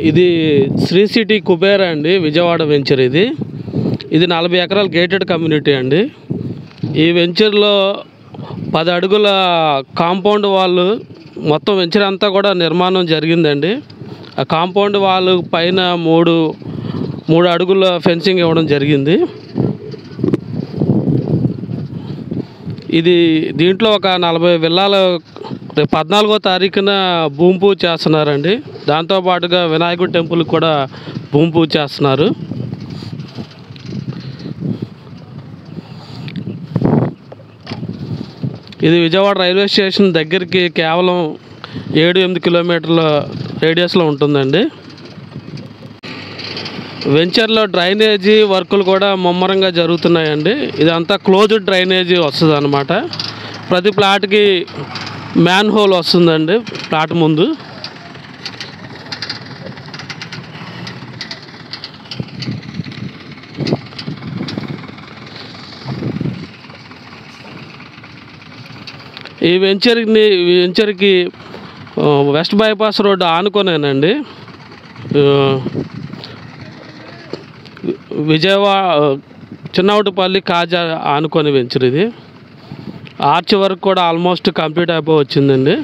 ఇది శ్రీ సిటీ కుబేర అండి, విజయవాడ వెంచర్. ఇది 40 ఎకరాల గేటెడ్ కమ్యూనిటీ అండి. ఈ వెంచర్లో 10 అడుగుల కాంపౌండ్ వాల్, మొత్తం వెంచర్ అంతా కూడా నిర్మాణం జరిగిందండి. ఆ కాంపౌండ్ వాల్ పైన 3 అడుగుల ఫెన్సింగ్ ఇవ్వడం జరిగింది. దీంట్లో ఒక 40 విల్లాలు రేపు 14వ తారీఖున భూమి పూజ చేస్తున్నారండి. దాంతోపాటుగా వినాయకుడి టెంపుల్కి కూడా భూమి పూజ చేస్తున్నారు. ఇది విజయవాడ రైల్వే స్టేషన్ దగ్గరికి కేవలం 7-8 కిలోమీటర్ల రేడియస్లో ఉంటుందండి. వెంచర్లో డ్రైనేజీ వర్కులు కూడా ముమ్మరంగా జరుగుతున్నాయండి. ఇదంతా క్లోజ్డ్ డ్రైనేజీ వస్తుంది అన్నమాట. ప్రతి ప్లాట్కి మ్యాన్ హోల్ వస్తుందండి ప్లాట్ ముందు. ఈ వెంచర్కి వెస్ట్ బైపాస్ రోడ్డు ఆనుకొనేనండి. విజయవాడ చిన్నవుటిపల్లి కాజా ఆనుకొని వెంచర్. ఇది ఆర్చ్ వర్క్ కూడా ఆల్మోస్ట్ కంప్లీట్ అయిపోయి వచ్చిందండి.